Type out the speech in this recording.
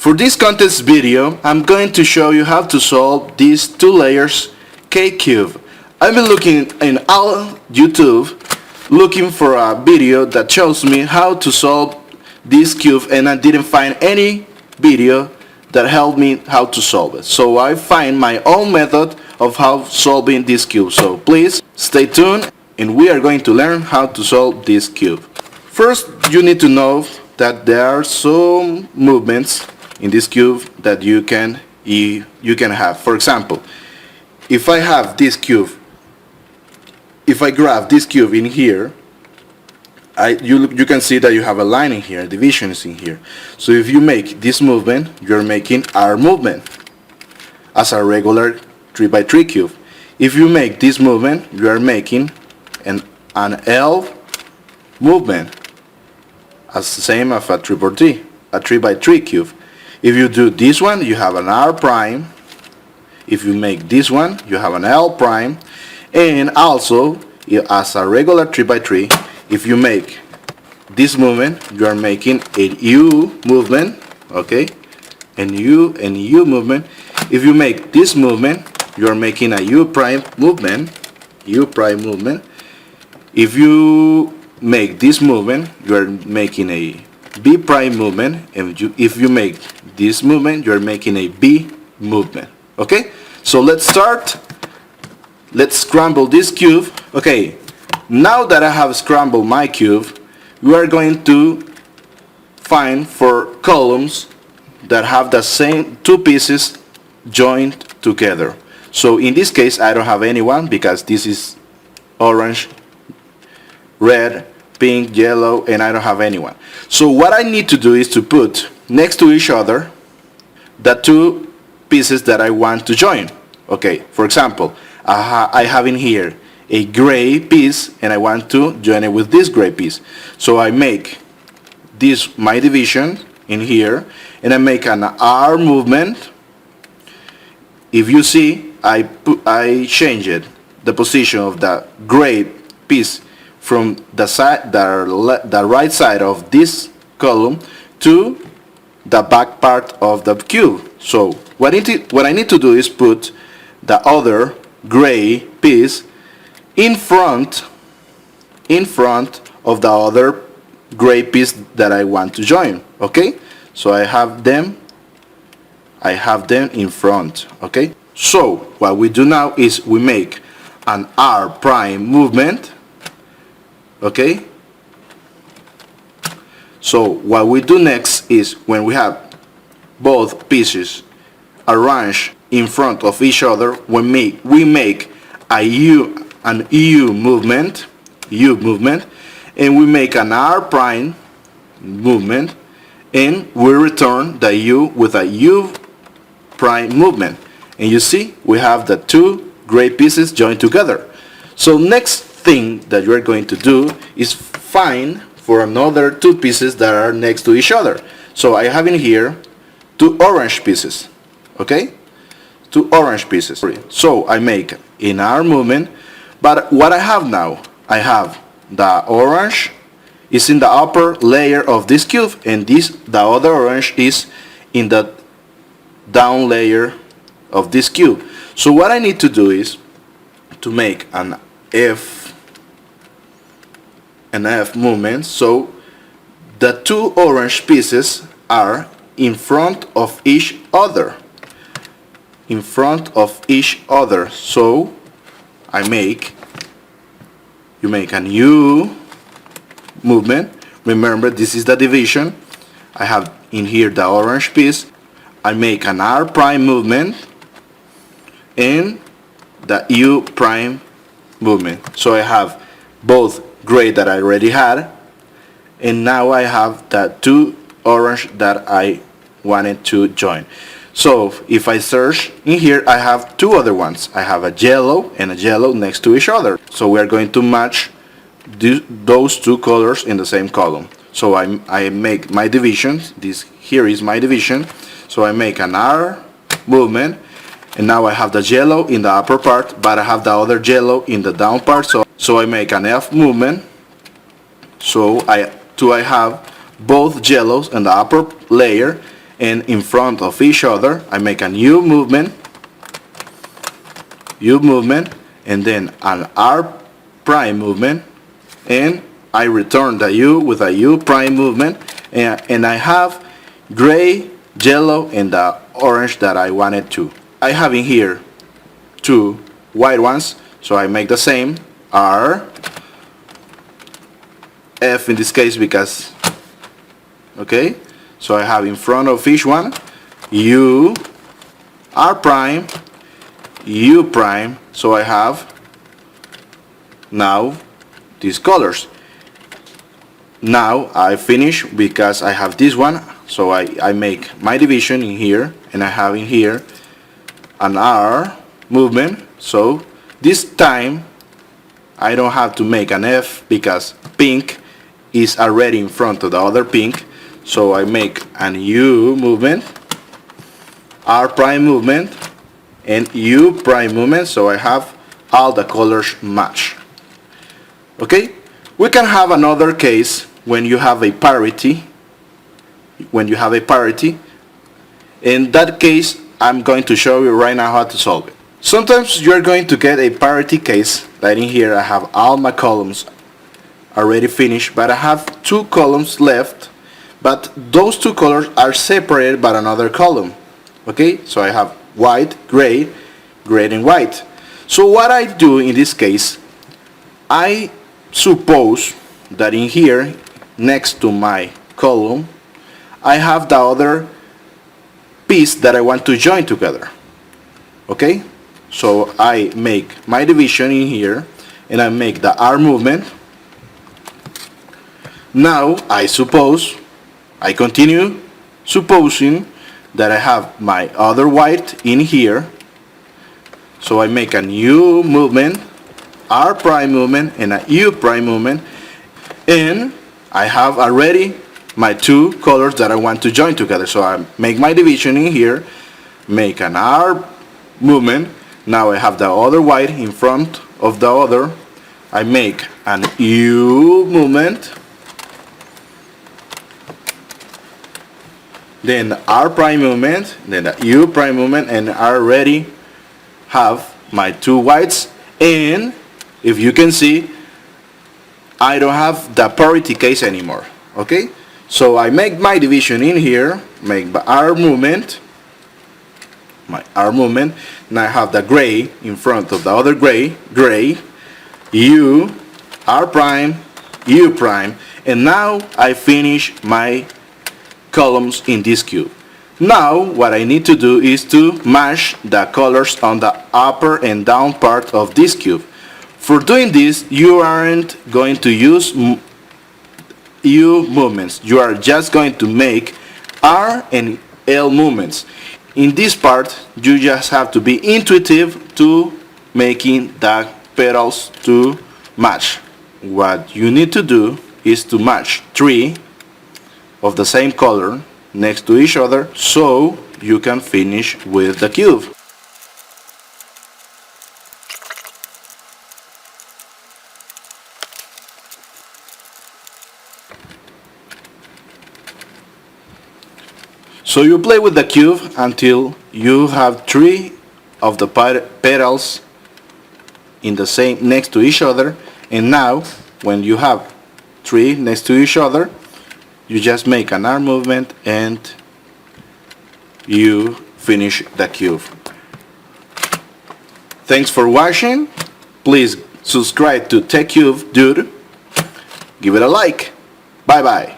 For this contest video, I'm going to show you how to solve these two layers K-cube. I've been looking in all YouTube looking for a video that shows me how to solve this cube, and I didn't find any video that helped me how to solve it. So I find my own method of how solving this cube. So please stay tuned and we are going to learn how to solve this cube. First, you need to know that there are some movements in this cube that you can have. For example, if I have this cube, if I grab this cube in here, you can see that you have a line in here, division is in here. So if you make this movement, you're making R movement as a regular 3x3 cube. If you make this movement, you are making an L movement, as the same as a 3x3 cube. If you do this one, you have an R prime. If you make this one, you have an L prime. And also, as a regular 3x3, if you make this movement, you are making a U movement, okay? And U movement. If you make this movement, you are making a U prime movement, If you make this movement, you are making a B prime movement, and if you make this movement, you are making a B movement, okay? So let's start. Let's scramble this cube. Okay, now that I have scrambled my cube, we are going to find for columns that have the same two pieces joined together. So in this case, I don't have anyone because this is orange, red, pink, yellow, and I don't have anyone. So what I need to do is to put next to each other the two pieces that I want to join. Okay, for example, I have in here a gray piece and I want to join it with this gray piece. So I make this my division in here and I make an R movement. If you see, I change it, the position of the gray piece from the right side of this column to the back part of the cube. So what I need to do is put the other gray piece in front of the other gray piece that I want to join. Okay, so I have them in front. Okay, so what we do now is we make an R prime movement. Okay, so what we do next is when we have both pieces arranged in front of each other, we make an U movement, and we make an R prime movement, and we return the U with a U prime movement. And you see, we have the two gray pieces joined together. So next thing that you are going to do is find for another two pieces that are next to each other. So I have in here two orange pieces, okay? Two orange pieces. So I make an R movement, but what I have now, I have the orange is in the upper layer of this cube, and the other orange is in the down layer of this cube. So what I need to do is to make an F movement, so the two orange pieces are in front of each other. So you make an U movement. Remember, this is the division. I have in here the orange piece. I make an R prime movement and the U prime movement. So I have both gray that I already had, and now I have the two orange that I wanted to join. So if I search in here, I have two other ones. I have a yellow and a yellow next to each other. So we are going to match those two colors in the same column. So I make my division. This here is my division. So I make an R movement, and now I have the yellow in the upper part, but I have the other yellow in the down part. So I make an F movement. So I have both yellows in the upper layer and in front of each other I make a U movement, and then an R prime movement, and I return the U with a U prime movement, and I have gray, yellow, and the orange that I wanted to. I have in here two white ones, so I make the same, R, F in this case because, okay, so I have in front of each one U, R prime, U prime, so I have now these colors. Now I finish because I have this one, so I make my division in here, and I have in here an R movement, so this time I don't have to make an F because pink is already in front of the other pink, so I make an U movement, R prime movement, and U prime movement, so I have all the colors match. Okay, we can have another case when you have a parity. In that case, I'm going to show you right now how to solve it. Sometimes you're going to get a parity case, like in here I have all my columns already finished, but I have two columns left, but those two colors are separated by another column. Okay, so I have white, gray, gray and white. So what I do in this case, I suppose that in here, next to my column, I have the other piece that I want to join together. Okay, so I make my division in here, and I make the R movement. Now I continue supposing that I have my other white in here, so I make a U movement, R prime movement, and a U prime movement, and I have already my two colors that I want to join together. So I make my division in here, make an R movement. Now I have the other white in front of the other. I make an U movement, then the R prime movement, then the U prime movement, and I already have my two whites. And if you can see, I don't have the parity case anymore. Okay, so I make my division in here, make my R movement, and I have the gray in front of the other gray, U, R prime, U prime, and now I finish my columns in this cube. Now what I need to do is to match the colors on the upper and down part of this cube. For doing this, you aren't going to use U movements. You are just going to make R and L movements. In this part, you just have to be intuitive to making the petals to match. What you need to do is to match three of the same color next to each other, so you can finish with the cube. So you play with the cube until you have three of the petals in the same next to each other, and now when you have three next to each other, you just make an arm movement and you finish the cube. Thanks for watching. Please subscribe to TehCubeDude. Give it a like. Bye bye.